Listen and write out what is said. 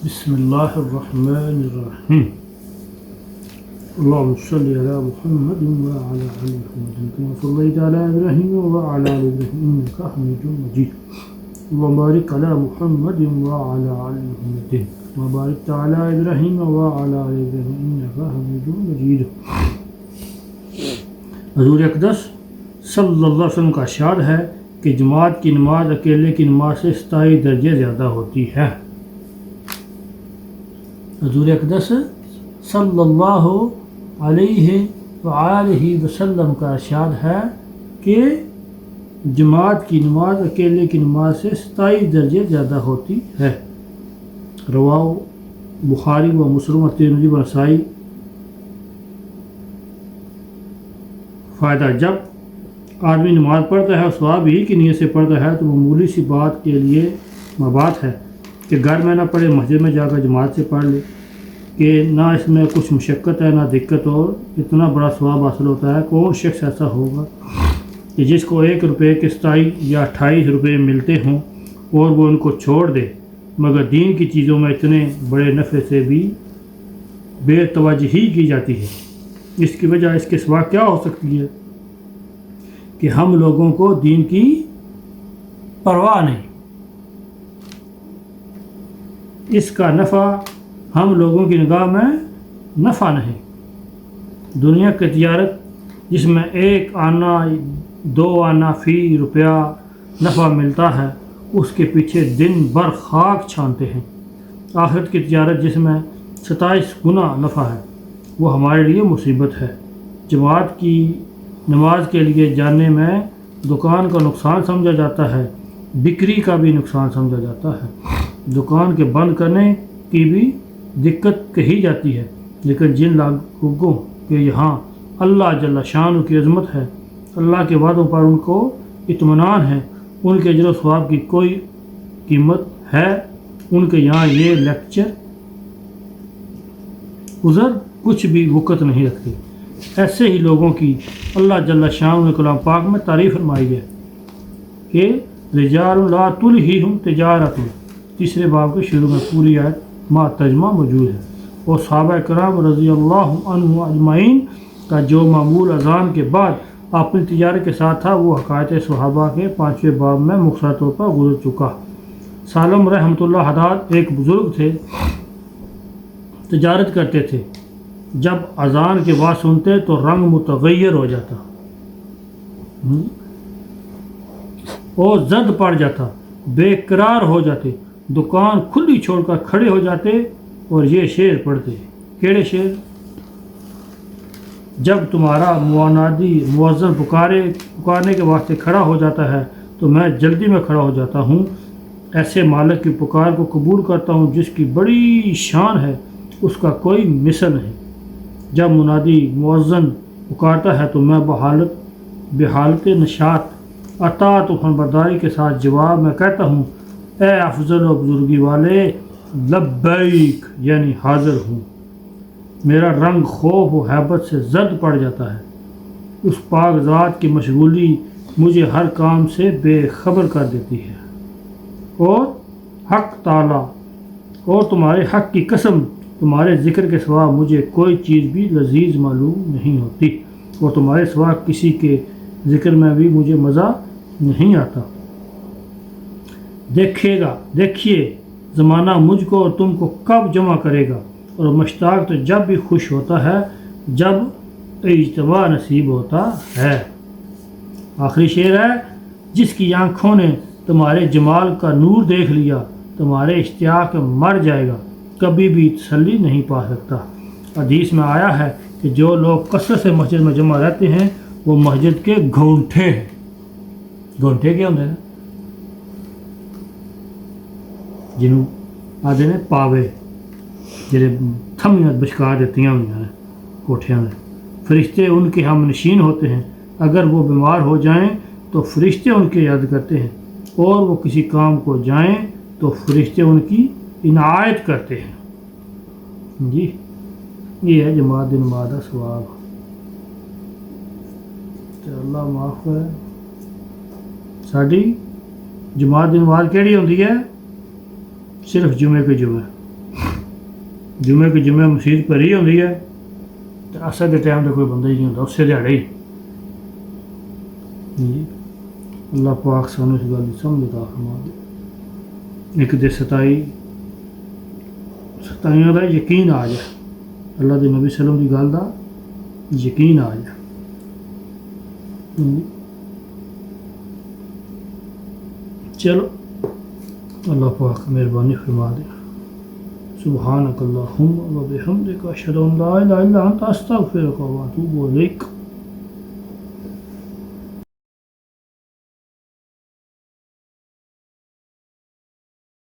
بسم اللہ الرحمن الرحیم اللهم صل علی محمد وعلى آل محمد كما صليت على ابراہیم وعلى آل ابراہیم انک حمید مجید اللهم بارک علی محمد وعلى آل محمد كما بارکت علی ابراہیم وعلى آل ابراہیم انک حمید مجید۔ حضور اقدس صلی اللہ علیہ وسلم کا ارشاد ہے کہ جماعت کی نماز اکیلے کی نماز سے 27 درجے زیادہ ہوتی ہے۔ حضور اقدس صلی اللہ علیہ وآلہ وسلم کا ارشاد ہے کہ جماعت کی نماز اکیلے کی نماز سے 27 درجے زیادہ ہوتی ہے۔ رواہ بخاری و مسلم و ترمذی و نسائی۔ فائدہ: جب آدمی نماز پڑھتا ہے اور ثواب ہی کی نیت سے پڑھتا ہے تو معمولی سی بات کے لیے بات ہے کہ گھر میں نہ پڑھے، مسجد میں جا کر جماعت سے پڑھ لے، کہ نہ اس میں کچھ مشقت ہے نہ دقت، اور اتنا بڑا ثواب حاصل ہوتا ہے۔ کون شخص ایسا ہوگا کہ جس کو 1 روپے کے 27 یا 28 روپے ملتے ہوں اور وہ ان کو چھوڑ دے، مگر دین کی چیزوں میں اتنے بڑے نفع سے بھی بے توجہی کی جاتی ہے۔ اس کی وجہ اس کے سوا کیا ہو سکتی ہے کہ ہم لوگوں کو دین کی پرواہ نہیں، اس کا نفع ہم لوگوں کی نگاہ میں نفع نہیں۔ دنیا کی تجارت جس میں 1 آنا 2 آنا فی روپیہ نفع ملتا ہے، اس کے پیچھے دن بھر خاک چھانتے ہیں۔ آخرت کی تجارت جس میں 27 گنا نفع ہے، وہ ہمارے لیے مصیبت ہے۔ جماعت کی نماز کے لیے جانے میں دکان کا نقصان سمجھا جاتا ہے، بکری کا بھی نقصان سمجھا جاتا ہے، دکان کے بند کرنے کی بھی دقت کہی جاتی ہے، لیکن جن لوگوں کے یہاں اللہ جل شانہ کی عظمت ہے، اللہ کے وعدوں پر ان کو اطمینان ہے، ان کے اجر و ثواب کی کوئی قیمت ہے، ان کے یہاں یہ لیکچر عذر کچھ بھی وقت نہیں رکھتے۔ ایسے ہی لوگوں کی اللہ جل شانہ نے کلام پاک میں تعریف فرمائی ہے کہ رجال لا تلہیہم تجارت، تیسرے باب کے شروع میں پوری آیت ما ترجمہ موجود ہے۔ اور صحابہ کرام رضی اللہ عنہ اجمعین کا جو معمول اذان کے بعد اپنی تجارت کے ساتھ تھا، وہ حکایت صحابہ کے 5ویں باب میں مختصر طور پر گزر چکا۔ سالم رحمۃ اللہ حداد ایک بزرگ تھے، تجارت کرتے تھے۔ جب اذان کے بعد سنتے تو رنگ متغیر ہو جاتا اور زد پڑ جاتا، بے قرار ہو جاتے، دکان کھلی چھوڑ کر کھڑے ہو جاتے اور یہ شعر پڑھتے۔ کیڑے شعر؟ جب تمہارا منادی مؤذن پکارنے کے واسطے کھڑا ہو جاتا ہے تو میں جلدی میں کھڑا ہو جاتا ہوں، ایسے مالک کی پکار کو قبول کرتا ہوں جس کی بڑی شان ہے، اس کا کوئی مثل نہیں۔ جب منادی مؤذن پکارتا ہے تو میں بحالت نشاط اطاعت و فرمانبرداری کے ساتھ جواب میں کہتا ہوں، اے افضل و بزرگی والے، لبیک، یعنی حاضر ہوں۔ میرا رنگ خوف و ہیبت سے زرد پڑ جاتا ہے۔ اس پاک ذات کی مشغولی مجھے ہر کام سے بے خبر کر دیتی ہے، اور حق تعالی اور تمہارے حق کی قسم، تمہارے ذکر کے سوا مجھے کوئی چیز بھی لذیذ معلوم نہیں ہوتی، اور تمہارے سوا کسی کے ذکر میں بھی مجھے مزہ نہیں آتا۔ دیکھیے زمانہ مجھ کو اور تم کو کب جمع کرے گا، اور مشتاق تو جب بھی خوش ہوتا ہے جب اجتماع نصیب ہوتا ہے۔ آخری شعر ہے، جس کی آنکھوں نے تمہارے جمال کا نور دیکھ لیا، تمہارے اشتیاق مر جائے گا، کبھی بھی تسلی نہیں پا سکتا۔ حدیث میں آیا ہے کہ جو لوگ کثرت سے مسجد میں جمع رہتے ہیں وہ مسجد کے گھونٹے ہیں۔ گھونٹے کیا ہوتے ہیں؟ جنہوں آدھے نے پاوے جڑے تھمیاں بشکار دیتیاں ہوئی ہیں کوٹھیاں میں، فرشتے ان کے ہم نشین ہوتے ہیں۔ اگر وہ بیمار ہو جائیں تو فرشتے ان کی یاد کرتے ہیں، اور وہ کسی کام کو جائیں تو فرشتے ان کی عنایت کرتے ہیں۔ جی یہ ہے جماعت دی نماز دا ثواب۔ اللہ معاف کرے۔ ساڈی جماعت دی نماز کیڑی ہوندی ہے؟ صرف جمعے کے جمعے۔ جمعے کی جمعہ مسجد بھری ہوتی ہے تو اصل کے ٹائم تو کوئی بندہ ہی نہیں ہوتا اسے دیہڑے ہی جی اللہ پاک سانو اس گل کی سمجھ عطا فرما دے ایک دے ستائیاں دا یقین آ جائے اللہ دے نبی صلی اللہ علیہ وسلم کی گل دا یقین آ جائے چلو اللہ پاک مہربانی فرما دے سبحانک اللہم و بحمدک اشہد ان لا الہ الا انت استغفرک و اتوب الیک